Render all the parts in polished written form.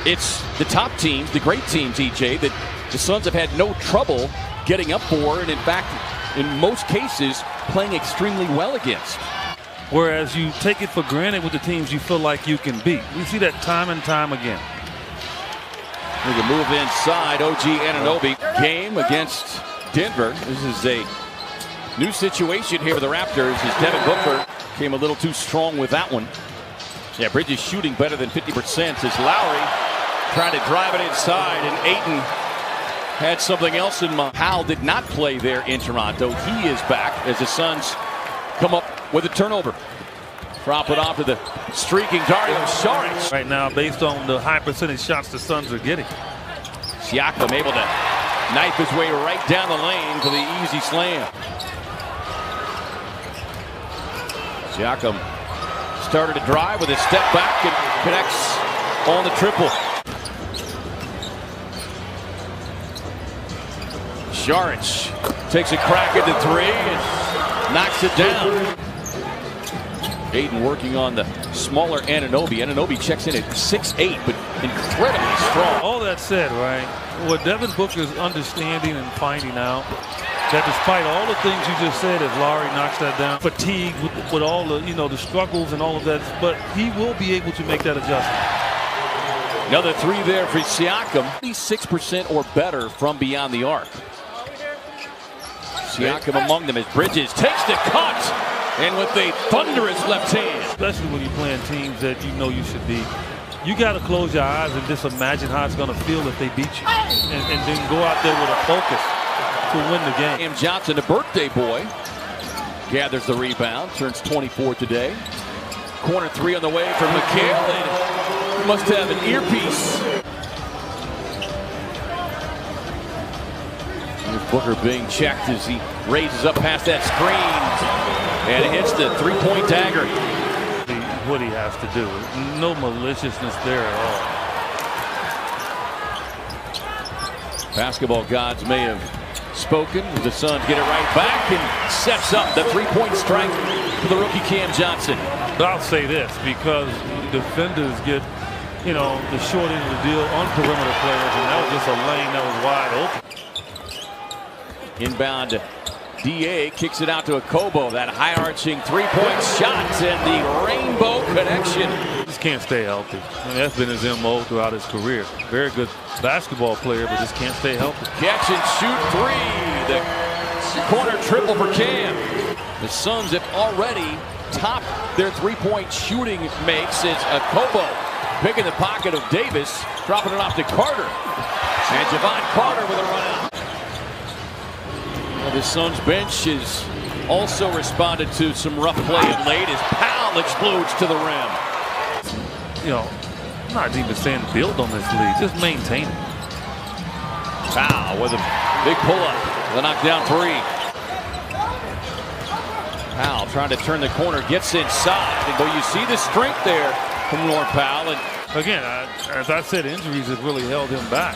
It's the top teams, the great teams, EJ, that the Suns have had no trouble getting up for, and in fact, in most cases, playing extremely well against. Whereas you take it for granted with the teams you feel like you can beat. We see that time and time again. There's a move inside. OG Anunoby game against Denver. This is a new situation here for the Raptors as Devin Booker came a little too strong with that one. Yeah, Bridges shooting better than 50% as Lowry trying to drive it inside, and Ayton had something else in mind. Powell did not play there in Toronto. He is back as the Suns come up with a turnover. Drop it off to the streaking Dario Saric. Right now, based on the high percentage shots the Suns are getting. Siakam able to knife his way right down the lane for the easy slam. Siakam started to drive with a step back and connects on the triple. Saric takes a crack at the three and knocks it down. Ayton working on the smaller Anunoby. Anunoby checks in at 6'8", but incredibly strong. All that said, right, what Devin Booker's understanding and finding out that despite all the things you just said, as Lowry knocks that down, fatigue with all the, the struggles and all of that, but he will be able to make that adjustment. Another three there for Siakam. 6% or better from beyond the arc. Siakam among them as Bridges takes the cut. And with a thunderous left hand. Especially when you're playing teams that you know you should beat. You got to close your eyes and just imagine how it's going to feel if they beat you. And then go out there with a focus to win the game. Cam Johnson, a birthday boy, gathers the rebound, turns 24 today. Corner three on the way from McHale, and must have an earpiece. Here's Booker being checked as he raises up past that screen. And it hits the three-point dagger. What he has to do. No maliciousness there at all. Basketball gods may have spoken. The Suns get it right back and sets up the three-point strike for the rookie Cam Johnson. But I'll say this, because defenders get, the short end of the deal on perimeter players, and that was just a lane that was wide open. Inbound. DA kicks it out to Okobo. That high-arching three-point shot and the rainbow connection. Just can't stay healthy. That's been his MO throughout his career. Very good basketball player, but just can't stay healthy. Catch and shoot three. The corner triple for Cam. The Suns have already topped their three-point shooting makes as Okobo picking the pocket of Davis, dropping it off to Carter. And Javon Carter with a run out. The Suns bench has also responded to some rough play of late as Powell explodes to the rim. I'm not even saying build on this lead, just maintain it. Powell with a big pull-up, the knockdown three. Powell trying to turn the corner, gets inside, but you see the strength there from Norm Powell. And again, as I said, injuries have really held him back.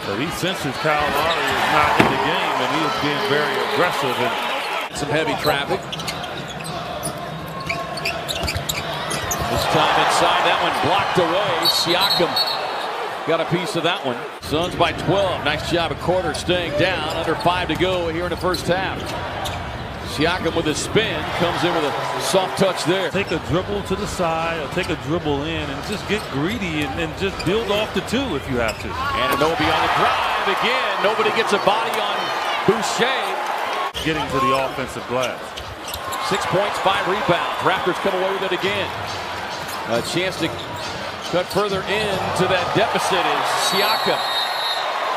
But he senses Kyle Lowry is not in the game, and he is being very aggressive. And some heavy traffic. This time inside, that one blocked away. Siakam got a piece of that one. Suns by 12. Nice job of Carter staying down. Under 5 to go here in the first half. Siakam with a spin, comes in with a soft touch there. Take a dribble to the side or take a dribble in and just get greedy and just build off the two if you have to. Anunoby on the drive again. Nobody gets a body on Boucher. Getting to the offensive glass. 6 points, 5 rebounds. Raptors come away with it again. A chance to cut further into that deficit is Siakam.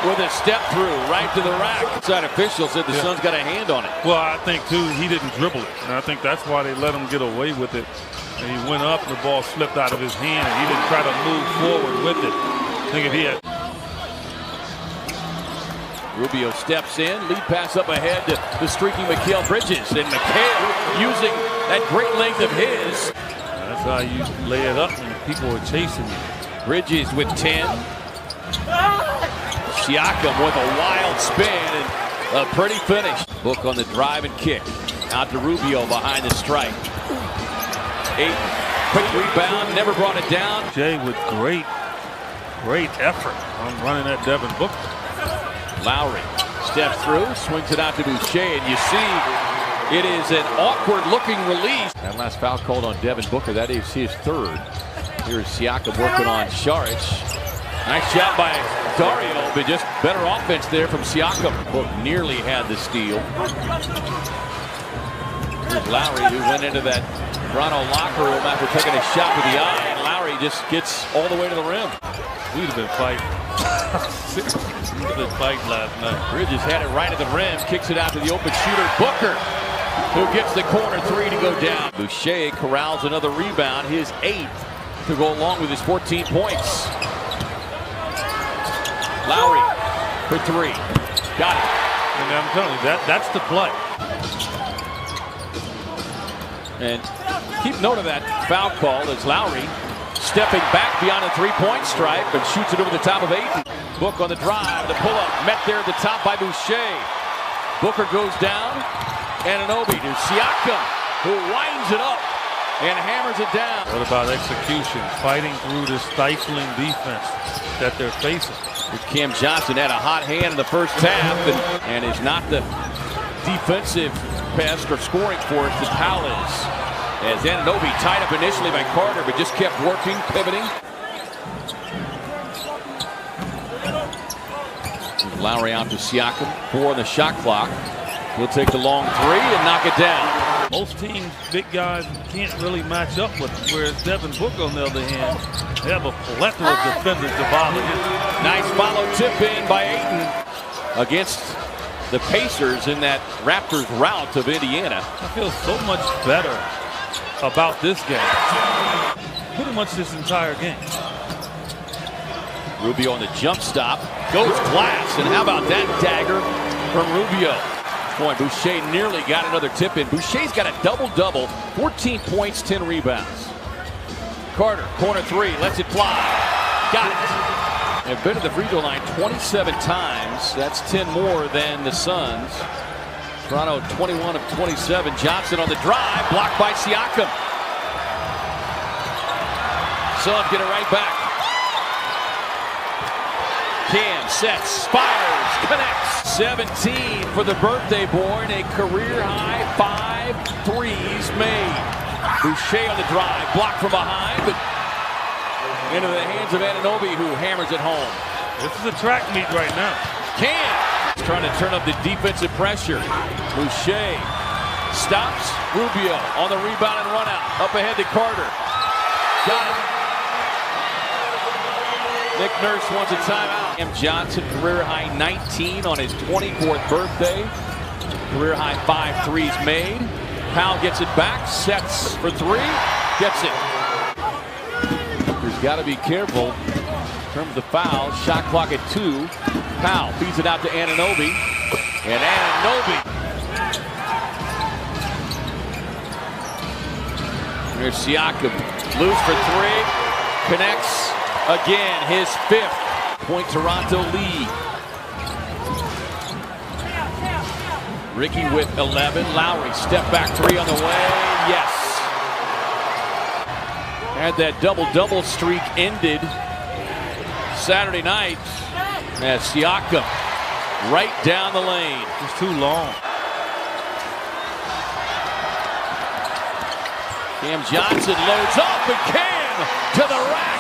With a step through right to the rack. Outside official said the Suns got a hand on it. Well, I think too he didn't dribble it, and I think that's why they let him get away with it. And he went up, and the ball slipped out of his hand, and he didn't try to move forward with it. I think if he had. Rubio steps in, lead pass up ahead to the streaking Mikal Bridges, and McHale using that great length of his. That's how you lay it up when people are chasing you. Bridges with 10. Siakam with a wild spin and a pretty finish. Book on the drive and kick. Out to Rubio behind the strike. Ayton, quick rebound, never brought it down. Jay with great Great effort on running at Devin Booker. Lowry steps through, swings it out to Boucher, and you see it is an awkward-looking release. That last foul called on Devin Booker. That is his third. Here's Siakam working on Saric. Nice job by Dario, but just better offense there from Siakam. Book nearly had the steal. Here's Lowry, who went into that Toronto locker room after taking a shot to the eye, and Lowry just gets all the way to the rim. We'd have been fighting. We'd have been fighting last night. Bridges had it right at the rim, kicks it out to the open shooter, Booker, who gets the corner three to go down. Boucher corrals another rebound, his 8th, to go along with his 14 points. Lowry for 3. Got it. And I'm telling you, that's the play. And keep note of that foul call as Lowry stepping back beyond the three-point stripe and shoots it over the top of Ayton. Book on the drive, the pull-up met there at the top by Boucher. Booker goes down. Anunoby to Siakam, who winds it up and hammers it down. What about execution? Fighting through this stifling defense that they're facing. Cam Johnson had a hot hand in the first half and is not the defensive pest or scoring force that Powell is. As Anunoby tied up initially by Carter, but just kept working, pivoting. Lowry out to Siakam, 4 on the shot clock. He'll take the long 3 and knock it down. Most teams, big guys can't really match up with them, whereas Devin Booker, on the other hand, they have a plethora of defenders to bother him. Nice follow tip in by Ayton against the Pacers in that Raptors rout of Indiana. I feel so much better about this game. Pretty much this entire game. Rubio on the jump stop, goes glass, and how about that dagger from Rubio? Point, Boucher nearly got another tip in. Boucher's got a double-double, 14 points, 10 rebounds. Carter, corner 3, lets it fly. Got it. They've been to the free throw line 27 times. That's 10 more than the Suns. Toronto 21 of 27. Johnson on the drive, blocked by Siakam. Suns get it right back. Cam sets, fires, connects. 17 for the birthday boy, and a career-high 5 threes made. Boucher on the drive, blocked from behind, but into the hands of Anunoby, who hammers it home. This is a track meet right now. Cam trying to turn up the defensive pressure. Boucher stops Rubio on the rebound and run out. Up ahead to Carter. Got it. Nick Nurse wants a timeout. Cam Johnson, career-high 19 on his 24th birthday. Career-high 5 threes made. Powell gets it back, sets for 3, gets it. He's got to be careful in terms of the foul. Shot clock at 2. Powell feeds it out to Anunoby. And Anunoby. Here's Siakam. Loose for 3. Connects. Again, his 5th. Point Toronto lead. Ricky with 11. Lowry step back 3 on the way. Yes. Had that double-double streak ended Saturday night as Siakam right down the lane. It's too long. Cam Johnson loads up and Cam to the rack.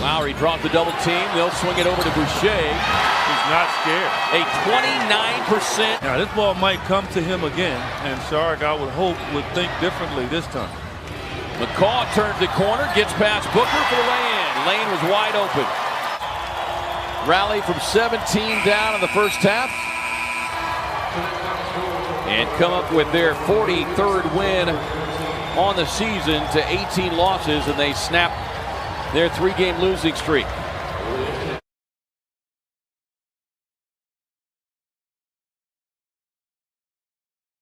Lowry dropped the double team. They'll swing it over to Boucher. He's not scared. A 29%. Now this ball might come to him again, and Saric, I would hope, would think differently this time. McCaw turns the corner, gets past Booker for the lay-in. Lane was wide open. Rally from 17 down in the first half. And come up with their 43rd win on the season to 18 losses, and they snap their 3-game losing streak.